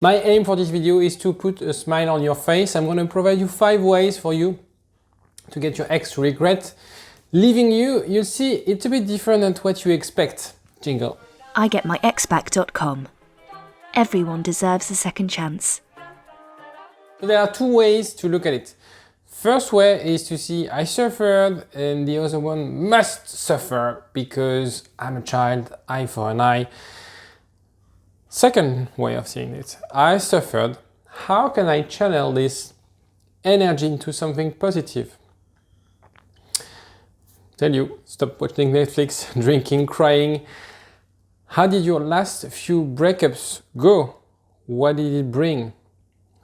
My aim for this video is to put a smile on your face. I'm going to provide you 5 ways for you to get your ex to regret leaving you. You'll see it's a bit different than what you expect. Jingle. IGetMyExBack.com. Everyone deserves a second chance. So there are 2 ways to look at it. First way is to see I suffered, and the other one must suffer because I'm a child, eye for an eye. Second way of seeing it, I suffered. How can I channel this energy into something positive? Tell you, stop watching Netflix, drinking, crying. How did your last few breakups go? What did it bring?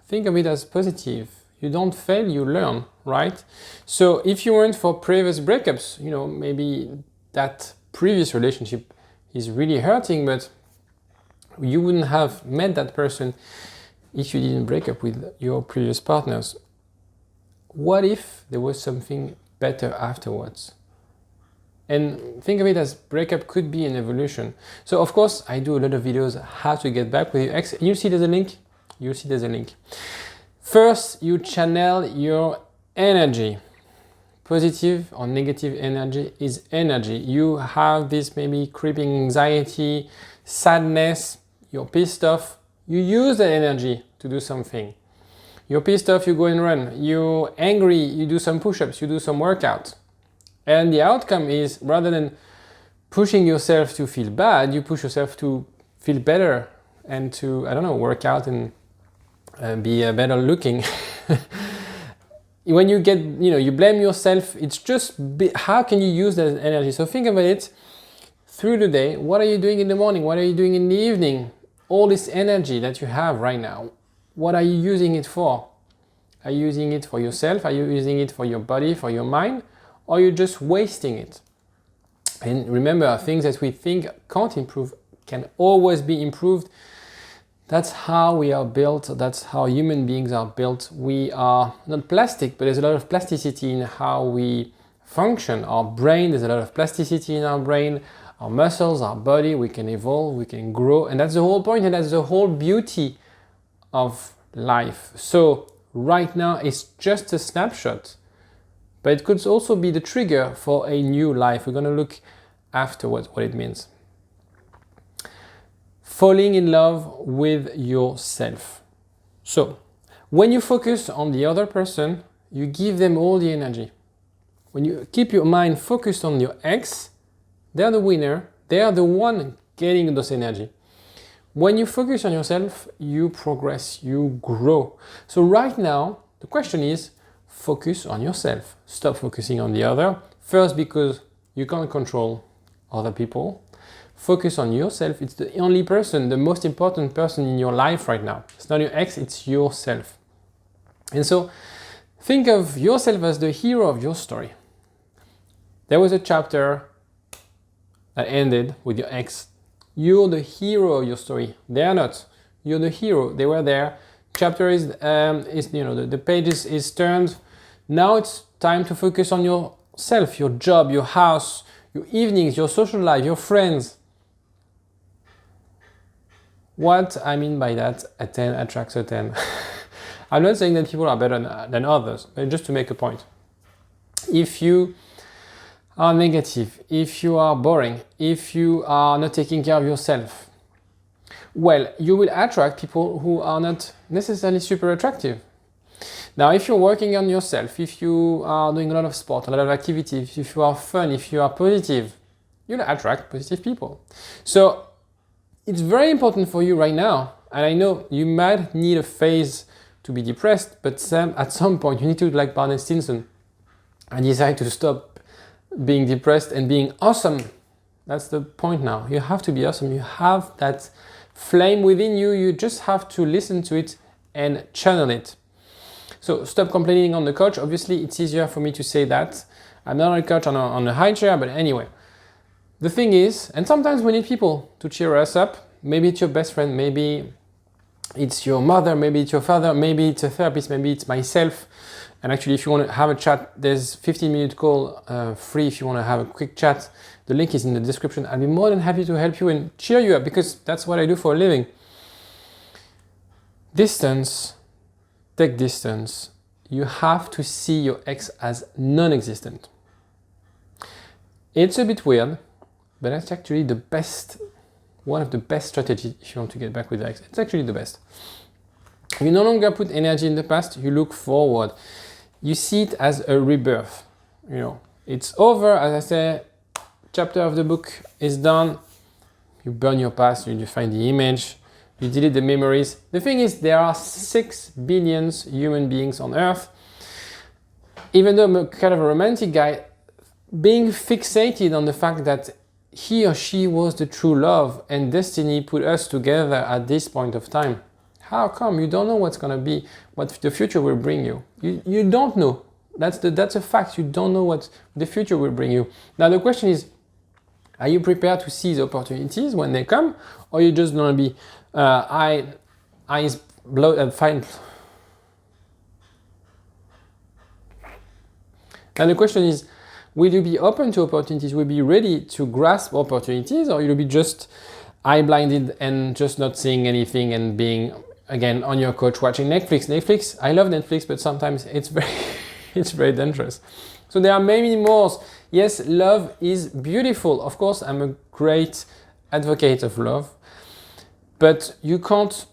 Think of it as positive. You don't fail, you learn, right? So if you weren't for previous breakups, maybe that previous relationship is really hurting, but you wouldn't have met that person if you didn't break up with your previous partners. What if there was something better afterwards? And think of it as breakup could be an evolution. So of course, I do a lot of videos how to get back with your ex. You'll see there's a link. You'll see there's a link. First, you channel your energy. Positive or negative energy is energy. You have this maybe creeping anxiety, sadness, you're pissed off, you use that energy to do something. You're pissed off, you go and run. You're angry, you do some push-ups, you do some workout. And the outcome is, rather than pushing yourself to feel bad, you push yourself to feel better and to, work out and be better looking. When you get, you blame yourself, it's just, how can you use that energy? So think about it through the day. What are you doing in the morning? What are you doing in the evening? All this energy that you have right now, what are you using it for? Are you using it for yourself? Are you using it for your body, for your mind? Or are you just wasting it? And remember, things that we think can't improve can always be improved. That's how we are built. That's how human beings are built. We are not plastic, but there's a lot of plasticity in how we function. Our brain, there's a lot of plasticity in our brain. Our muscles, our body, we can evolve, we can grow. And that's the whole point, and that's the whole beauty of life. So right now, it's just a snapshot. But it could also be the trigger for a new life. We're going to look afterwards what it means. Falling in love with yourself. So, when you focus on the other person, you give them all the energy. When you keep your mind focused on your ex, they're the winner. They are the one getting this energy. When you focus on yourself, you progress, you grow. So right now, the question is, focus on yourself. Stop focusing on the other. First, because you can't control other people. Focus on yourself. It's the only person, the most important person in your life right now. It's not your ex, it's yourself. And so think of yourself as the hero of your story. There was a chapter that ended with your ex. You're the hero of your story. They are not. You're the hero. They were there. Chapter is the page is turned. Now it's time to focus on yourself, your job, your house, your evenings, your social life, your friends. What I mean by that, a 10 attracts a 10. I'm not saying that people are better than others, but just to make a point. If you are negative, if you are boring, if you are not taking care of yourself, well, you will attract people who are not necessarily super attractive. Now, if you're working on yourself, if you are doing a lot of sport, a lot of activities, if you are fun, if you are positive, you'll attract positive people. So it's very important for you right now, and I know you might need a phase to be depressed, but at some point you need to, like Barney Stinson, and decide to stop being depressed and being awesome. That's the point now. You have to be awesome. You have that flame within you. You just have to listen to it and channel it. So stop complaining on the couch. Obviously, it's easier for me to say that. I'm not on a couch on a high chair, but anyway. The thing is, and sometimes we need people to cheer us up. Maybe it's your best friend. Maybe it's your mother. Maybe it's your father. Maybe it's a therapist. Maybe it's myself. And actually, if you want to have a chat, there's 15-minute call free if you want to have a quick chat. The link is in the description. I'll be more than happy to help you and cheer you up because that's what I do for a living. Distance, take distance. You have to see your ex as non-existent. It's a bit weird, but that's actually the best, one of the best strategies if you want to get back with your ex. It's actually the best. You no longer put energy in the past, you look forward. You see it as a rebirth. You know, it's over, as I say, chapter of the book is done. You burn your past, you find the image, you delete the memories. The thing is, there are 6 billion human beings on Earth. Even though I'm a kind of a romantic guy, being fixated on the fact that he or she was the true love and destiny put us together at this point of time. How come? You don't know what's going to be, what the future will bring you. You don't know. That's a fact. You don't know what the future will bring you. Now the question is, are you prepared to seize opportunities when they come, or you just going to be eyes fine? And the question is, will you be open to opportunities? Will you be ready to grasp opportunities, or will you be just eye-blinded and just not seeing anything and being, again, on your couch watching Netflix? Netflix, I love Netflix, but sometimes it's very dangerous. So there are many more. Yes, love is beautiful. Of course, I'm a great advocate of love, but you can't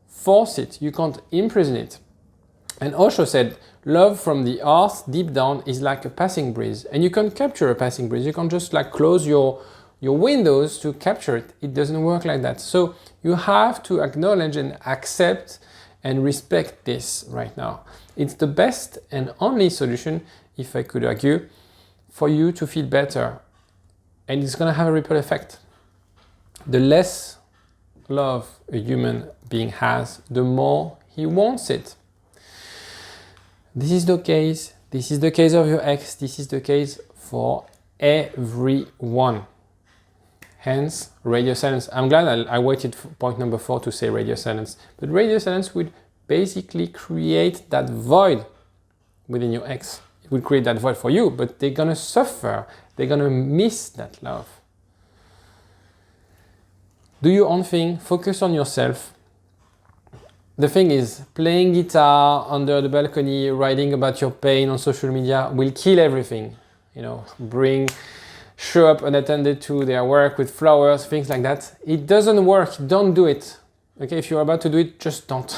force it. You can't imprison it. And Osho said, love from the heart deep down is like a passing breeze, and you can capture a passing breeze. You can't just like close your windows to capture it. It doesn't work like that. So you have to acknowledge and accept and respect this right now. It's the best and only solution, if I could argue, for you to feel better. And it's going to have a ripple effect. The less love a human being has, the more he wants it. This is the case. This is the case of your ex. This is the case for everyone. Hence, radio silence. I'm glad I waited for point number 4 to say radio silence. But radio silence would basically create that void within your ex. It would create that void for you, but they're gonna suffer. They're gonna miss that love. Do your own thing. Focus on yourself. The thing is, playing guitar under the balcony, writing about your pain on social media will kill everything. You know, show up unattended to their work with flowers, things like that. It doesn't work. Don't do it. Okay, if you're about to do it, just don't.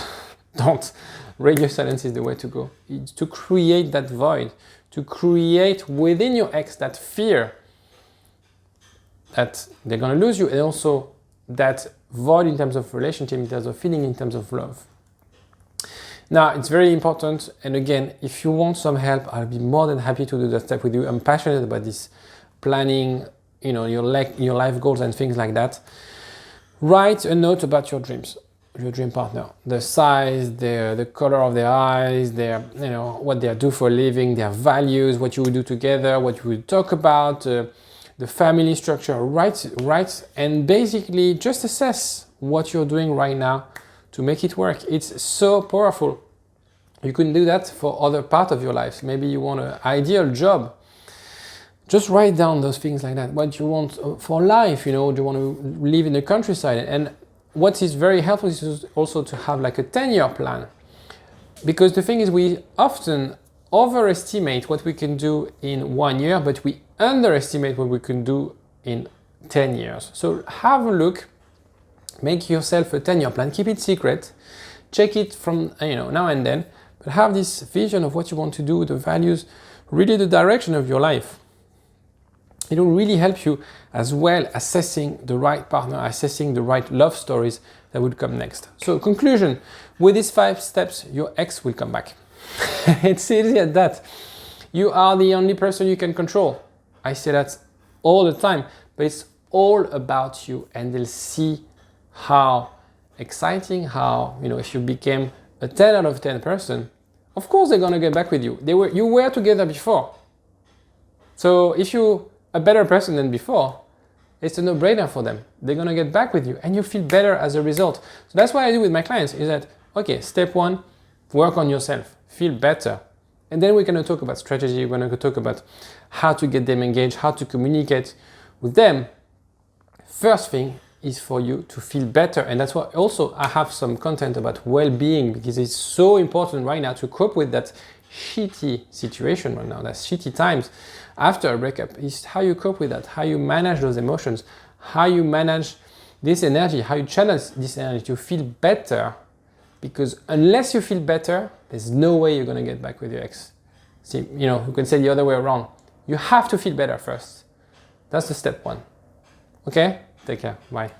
Don't. Radio silence is the way to go. It's to create that void, to create within your ex that fear that they're gonna lose you, and also that void in terms of relationship, in terms of feeling, in terms of love. Now, it's very important, and again, if you want some help, I'll be more than happy to do that step with you. I'm passionate about this planning, you know, your life goals and things like that. Write a note about your dreams, your dream partner, the size, the color of their eyes, you know, what they do for a living, their values, what you would do together, what you would talk about, the family structure. Write, and basically just assess what you're doing right now to make it work. It's so powerful. You can do that for other part of your life. Maybe you want an ideal job. Just write down those things like that. What you want for life, you know, do you want to live in the countryside? And what is very helpful is also to have like a 10-year plan. Because the thing is, we often overestimate what we can do in 1 year, but we underestimate what we can do in 10 years. So have a look, make yourself a 10-year plan, keep it secret, check it from, you know, now and then, but have this vision of what you want to do, the values, really the direction of your life. It will really help you as well assessing the right partner, assessing the right love stories that would come next. So conclusion, with these 5 steps, your ex will come back. It's easy as that. You are the only person you can control. I say that all the time, but it's all about you, and they'll see how exciting, how, you know, if you became a 10 out of 10 person, of course they're gonna get back with you. You were together before. So if you're a better person than before, it's a no-brainer for them. They're gonna get back with you, and you feel better as a result. So that's what I do with my clients, is that, okay, step 1, work on yourself, feel better. And then we're gonna talk about strategy, we're gonna talk about how to get them engaged, how to communicate with them. First thing is for you to feel better. And that's why also I have some content about well-being, because it's so important right now to cope with that shitty situation right now, that shitty times after a breakup, is how you cope with that, how you manage those emotions, how you manage this energy, how you channel this energy to feel better. Because unless you feel better, there's no way you're going to get back with your ex. See, you know, you can say the other way around. You have to feel better first. That's the step one. Okay? Take care. Bye.